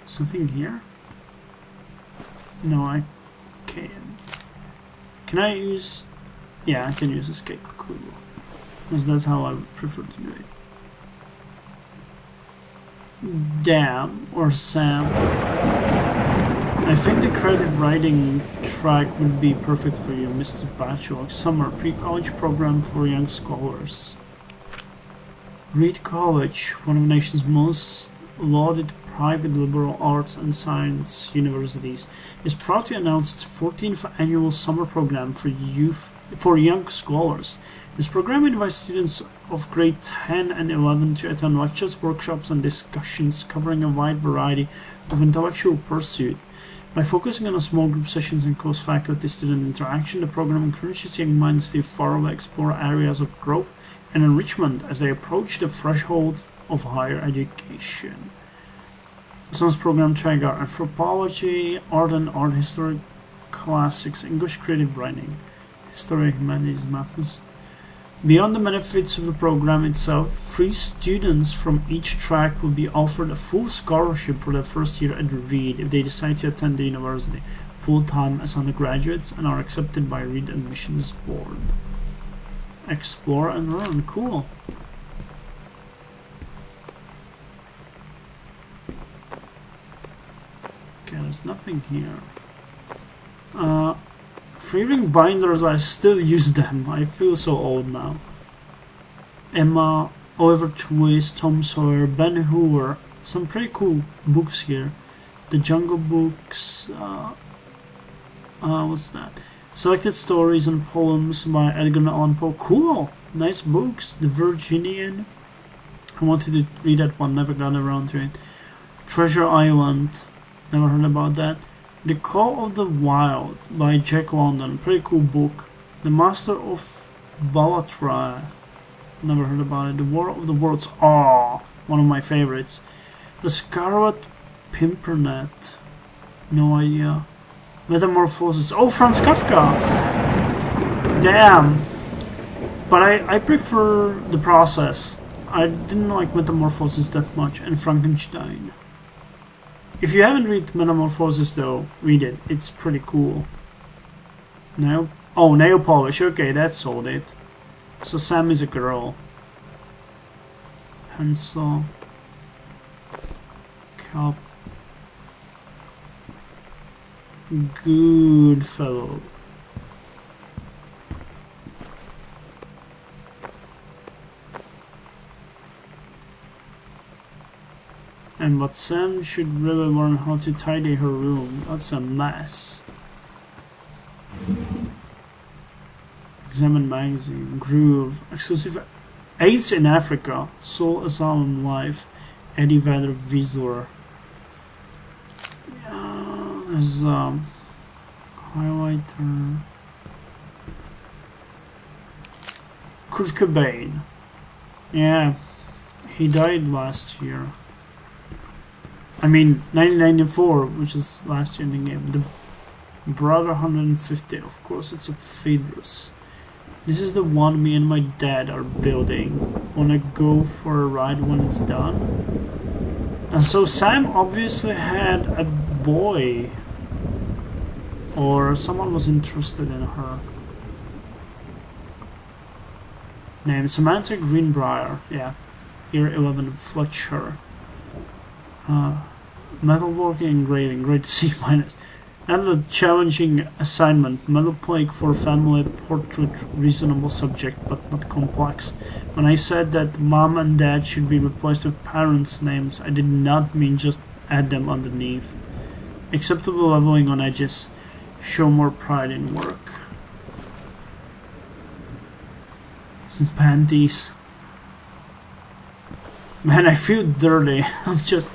Something here? No, I can't. Can I use... Yeah, I can use escape. Cool. Because that's how I would prefer to do it. Dan or Sam. I think the creative writing track would be perfect for you, Mr. Batchel. Summer pre-college program for young scholars. Reed College, one of the nation's most lauded private liberal arts and science universities, is proud to announce its 14th annual summer program for young scholars. This program invites students of grade 10 and 11 to attend lectures, workshops, and discussions covering a wide variety of intellectual pursuit. By focusing on small group sessions and cross-faculty-student interaction, the program encourages young minds to thoroughly explore areas of growth and enrichment as they approach the threshold of higher education. Summer's program track are anthropology, art and art history, classics, English creative writing, history, humanities, maths. Beyond the benefits of the program itself, 3 students from each track will be offered a full scholarship for their first year at Reed if they decide to attend the university full-time as undergraduates and are accepted by Reed Admissions Board. Explore and learn. Cool. Okay, there's nothing here. 3-ring binders, I still use them. I feel so old now. Emma, Oliver Twist, Tom Sawyer, Ben Hur. Some pretty cool books here. The Jungle Books. What's that? Selected stories and poems by Edgar Allan Poe. Cool! Nice books. The Virginian. I wanted to read that one, never got around to it. Treasure Island. Never heard about that. The Call of the Wild by Jack London. Pretty cool book. The Master of Balatrai. Never heard about it. The War of the Worlds. Oh, one of my favorites. The Scarlet Pimpernel. No idea. Metamorphosis. Oh, Franz Kafka! Damn! But I prefer The Process. I didn't like Metamorphosis that much. And Frankenstein. If you haven't read Metamorphosis though, read it. It's pretty cool. Nail polish. Okay, that sold it. So Sam is a girl. Pencil. Cup. Good fellow. And but Sam should really learn how to tidy her room. That's a mess. Examine magazine. Groove. Exclusive AIDS in Africa. Soul Asylum Life. Eddie Vedder Visor. There's highlighter. Kurt Cobain. Yeah, he died last year. I mean, 1994, which is last year in the game. The Brother 150, of course, it's a Phaedrus. This is the one me and my dad are building. Wanna go for a ride when it's done? And so Sam obviously had a boy. Or someone was interested in her. Name Samantha Greenbrier. Yeah. Year 11 Fletcher. Metalworking engraving, grade C-. Another challenging assignment. Metal plate for family portrait, reasonable subject but not complex. When I said that mom and dad should be replaced with parents' names, I did not mean just add them underneath. Acceptable leveling on edges. Show more pride in work. Panties. Man, I feel dirty. I'm just...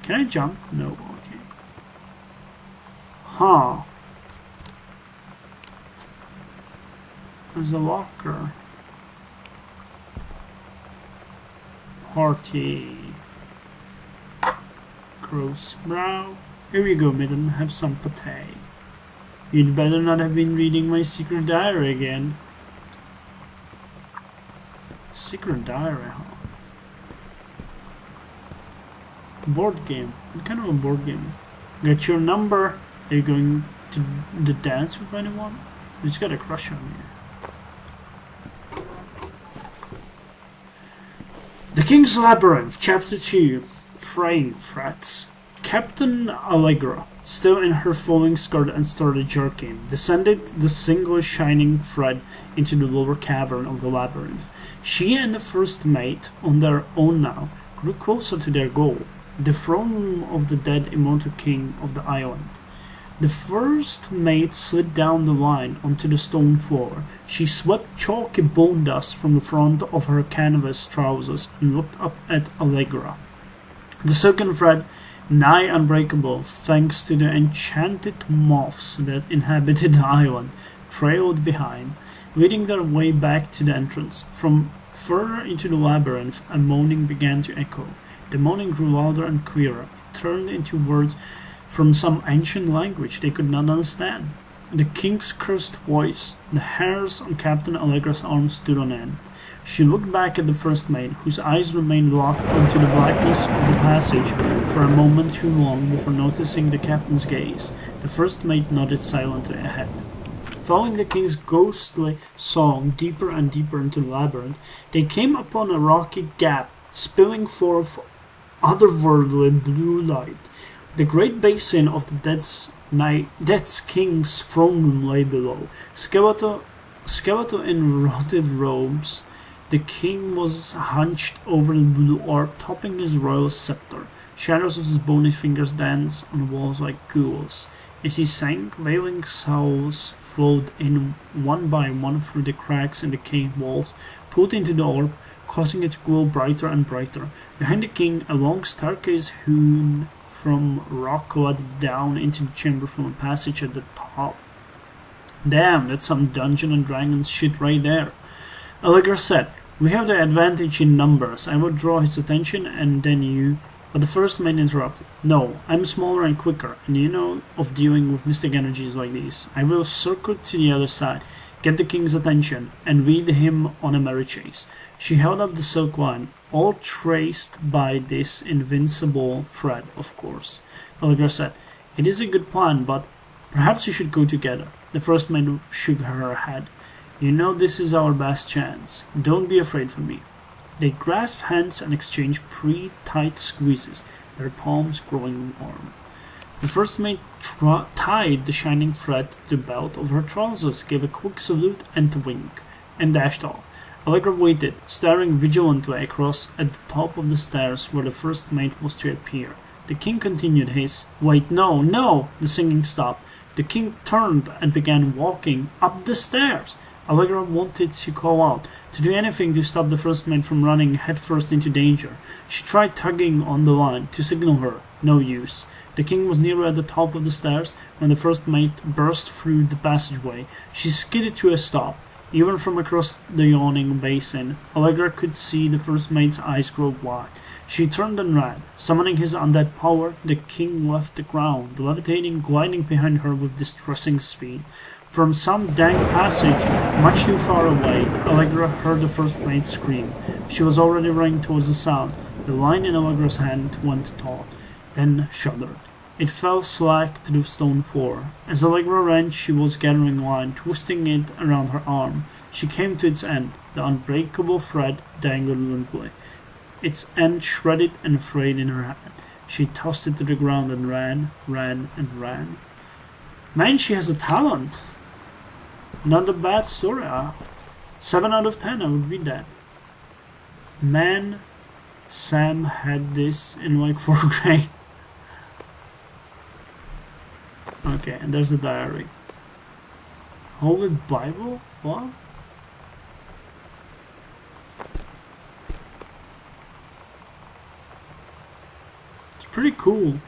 Can I jump? No, okay. Huh. There's a locker. Hearty. Gross brow. Here you go, madam. Have some pate. You'd better not have been reading my secret diary again. Secret diary, huh? Board game. What kind of a board game is it? Get your number. Are you going to the dance with anyone? You just got a crush on me. The King's Labyrinth, Chapter 2. Fraying Threats. Captain Allegra, still in her flowing skirt and started jerking, descended the single shining thread into the lower cavern of the labyrinth. She and the first mate, on their own now, grew closer to their goal, the throne room of the dead immortal king of the island. The first mate slid down the line onto the stone floor. She swept chalky bone dust from the front of her canvas trousers and looked up at Allegra. The silken thread, nigh unbreakable thanks to the enchanted moths that inhabited the island, trailed behind, leading their way back to the entrance. From further into the labyrinth, a moaning began to echo. The moaning grew louder and clearer. It turned into words from some ancient language they could not understand. The king's cursed voice, the hairs on Captain Allegra's arm stood on end. She looked back at the first mate, whose eyes remained locked onto the blackness of the passage for a moment too long before noticing the captain's gaze. The first mate nodded silently ahead. Following the king's ghostly song deeper and deeper into the labyrinth, they came upon a rocky gap, spilling forth otherworldly blue light. The great basin of the Dead's King's throne room lay below. Skeletal in rotted robes, the king was hunched over the blue orb, topping his royal scepter. Shadows of his bony fingers danced on the walls like ghouls. As he sank, wailing souls flowed in one by one through the cracks in the cave walls, pulled into the orb, causing it to glow brighter and brighter. Behind the king, a long staircase hewn from rock led down into the chamber from a passage at the top. Damn, that's some Dungeon and Dragons shit right there. Allegra said, "We have the advantage in numbers." I would draw his attention and then you... But the first man interrupted. "No, I'm smaller and quicker, and you know of dealing with mystic energies like these. I will circuit to the other side, get the king's attention, and lead him on a merry chase." She held up the silk line, all traced by this invincible thread, of course. Allegra said, "It is a good plan, but perhaps we should go together." The first man shook her head. "You know this is our best chance. Don't be afraid for me." They grasped hands and exchanged 3 tight squeezes, their palms growing warm. The first mate tied the shining thread to the belt of her trousers, gave a quick salute and a wink, and dashed off. Allegra waited, staring vigilantly across at the top of the stairs where the first mate was to appear. The king continued his, "Wait, no, no!" The singing stopped. The king turned and began walking up the stairs. Allegra wanted to call out, to do anything to stop the first mate from running headfirst into danger. She tried tugging on the line to signal her. No use. The king was nearly at the top of the stairs when the first mate burst through the passageway. She skidded to a stop. Even from across the yawning basin, Allegra could see the first mate's eyes grow wide. She turned and ran. Summoning his undead power, the king left the ground, levitating, gliding behind her with distressing speed. From some dank passage, much too far away, Allegra heard the first mate scream. She was already running towards the sound. The line in Allegra's hand went taut, then shuddered. It fell slack to the stone floor. As Allegra ran, she was gathering line, twisting it around her arm. She came to its end. The unbreakable thread dangled limply, its end shredded and frayed in her hand. She tossed it to the ground and ran, and ran. Man, she has a talent. Not a bad story. 7 out of 10, I would read that. Man, Sam had this in like 4th grade. Okay, and there's the diary. Holy Bible? What? It's pretty cool.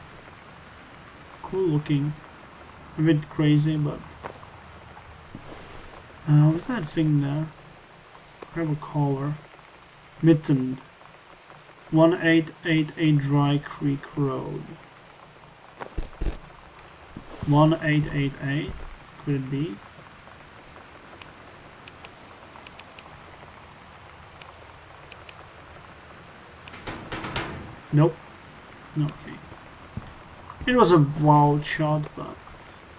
Cool looking. A bit crazy, but... what's that thing there? Grab a collar. Mitten. 1888 Dry Creek Road. 1888. Could it be? Nope. Okay. It was a wild shot, but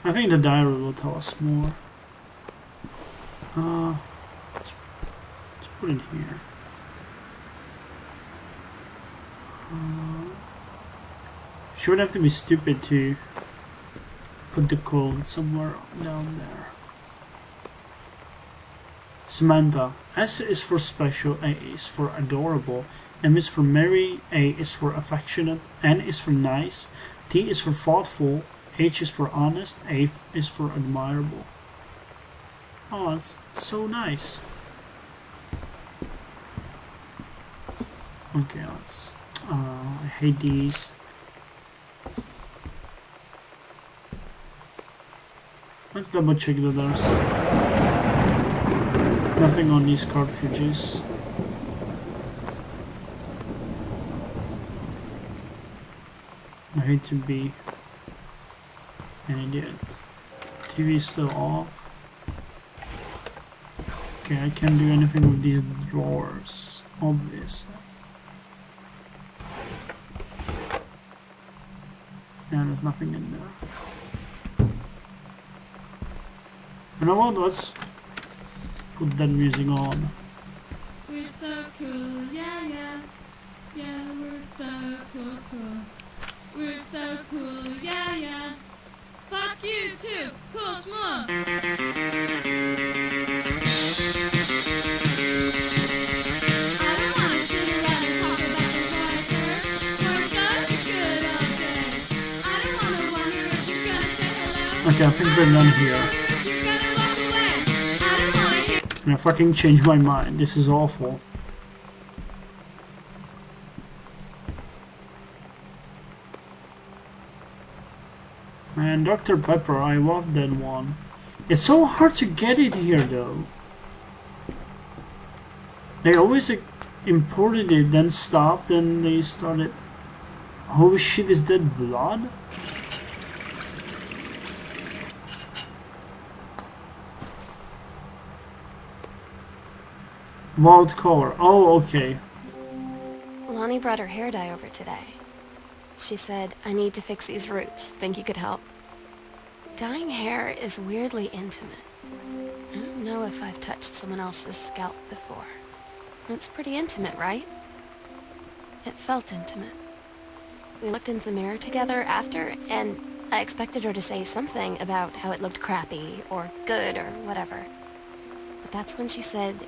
I think the diary will tell us more. Let's put it here. She would have to be stupid to put the code somewhere down there. Samantha. S is for special, A is for adorable, M is for merry, A is for affectionate, N is for nice, T is for thoughtful, H is for honest, A is for admirable. Oh, it's so nice. Okay, let's... I hate these. Let's double check that there's nothing on these cartridges. I hate to be an idiot. TV is still off. Okay, I can't do anything with these drawers, obviously. Yeah, there's nothing in there. You know what? Let's put that music on. We're so cool, yeah, yeah. Yeah, we're so cool, cool. We're so cool, yeah, yeah. Fuck you too, cool schmuck. I don't wanna sit around and talk about the water. We're so good all day. I don't wanna wonder if you're gonna say hello. Okay, I think we're done here. You're gonna walk away. I don't wanna hear. I'm gonna fucking change my mind. This is awful. Man, Dr. Pepper, I love that one. It's so hard to get it here, though. They always imported it, then stopped, then they started... Oh shit, is that blood? Wild color. Oh, okay. Lonnie brought her hair dye over today. She said, I need to fix these roots. Think you could help? Dyeing hair is weirdly intimate. I don't know if I've touched someone else's scalp before. It's pretty intimate, right? It felt intimate. We looked into the mirror together after, and I expected her to say something about how it looked crappy, or good, or whatever. But that's when she said,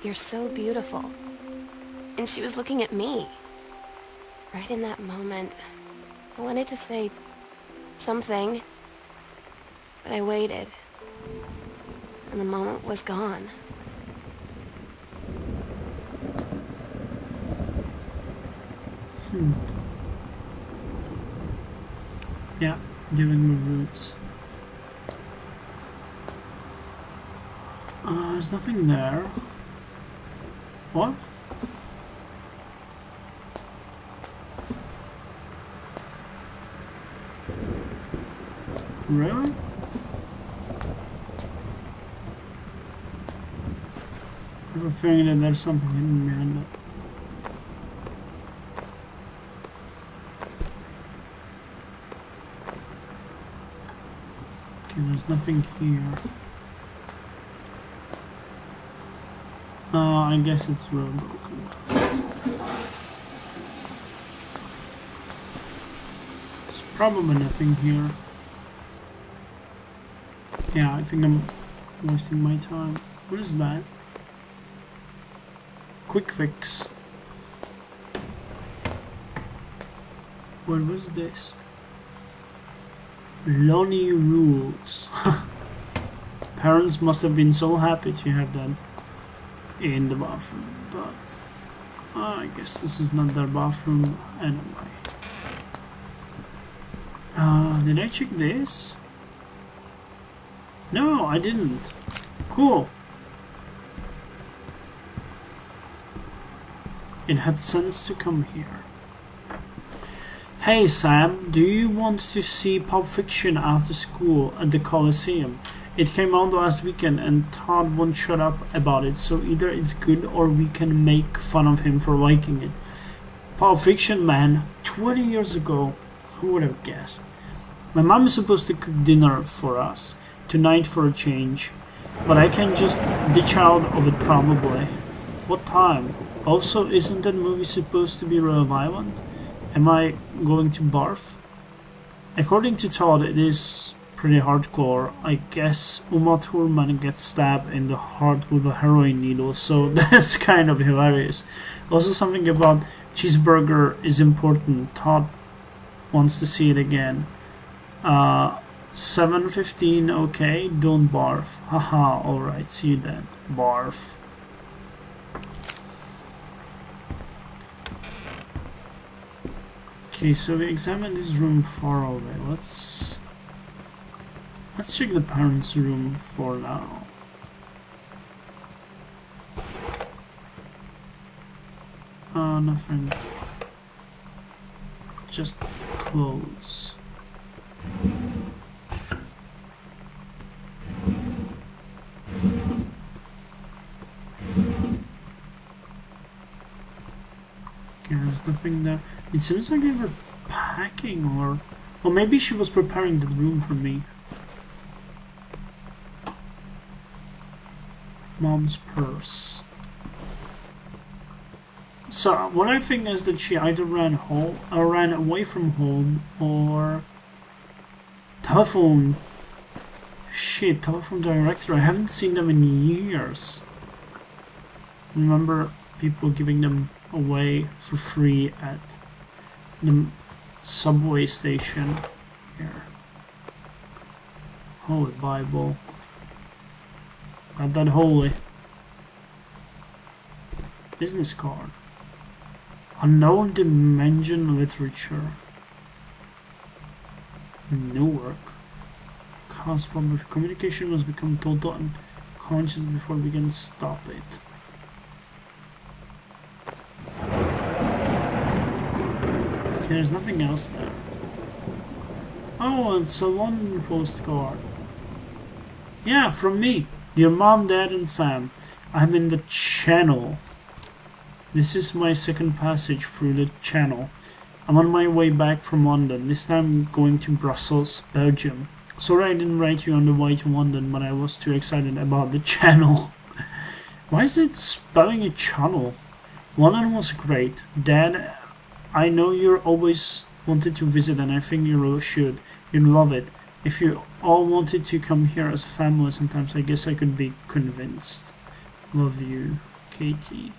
"You're so beautiful." And she was looking at me. Right in that moment, I wanted to say something, but I waited, and the moment was gone. Yeah, doing my roots. There's nothing there. What? Really? I have a feeling that there's something hidden behind it. Okay, there's nothing here. I guess it's real broken. There's probably nothing here. Yeah, I think I'm wasting my time. What is that? Quick fix. What was this? Lonnie rules. Parents must have been so happy to have that in the bathroom, but I guess this is not their bathroom anyway. Did I check this? No, I didn't. Cool. It had sense to come here. Hey Sam, do you want to see Pulp Fiction after school at the Coliseum? It came out last weekend and Todd won't shut up about it, so either it's good or we can make fun of him for liking it. Pulp Fiction, man. 20 years ago. Who would have guessed? My mom is supposed to cook dinner for us tonight for a change, but I can just ditch out of it probably. What time? Also, isn't that movie supposed to be real violent? Am I going to barf? According to Todd, it is pretty hardcore. I guess Uma Thurman gets stabbed in the heart with a heroin needle, so that's kind of hilarious. Also, something about cheeseburger is important. Todd wants to see it again. 7:15, okay, don't barf. Haha, alright, see you then. Barf. Okay, so we examined this room far away. Let's check the parents' room for now. Nothing. Just clothes. Okay, there's nothing there. It seems like they were packing, or maybe she was preparing the room for me. Mom's purse. So what I think is that she either ran away from home, or telephone. Shit, telephone director. I haven't seen them in years. Remember people giving them away for free at the subway station here. Holy Bible. Not that holy. Business card. Unknown dimension literature. Newark. Cause published. Communication must become total and conscious before we can stop it. Okay, there's nothing else there. Oh, it's a one postcard. Yeah, from me. Dear Mom, Dad, and Sam. I'm in the Channel. This is my second passage through the Channel. I'm on my way back from London. This time I'm going to Brussels, Belgium. Sorry I didn't write you on the way to London, but I was too excited about the Channel. Why is it spelling a channel? London was great. Dad, I know you're always wanted to visit, and I think you really should. You'd love it. If you all wanted to come here as a family sometimes, I guess I could be convinced. Love you, Katie.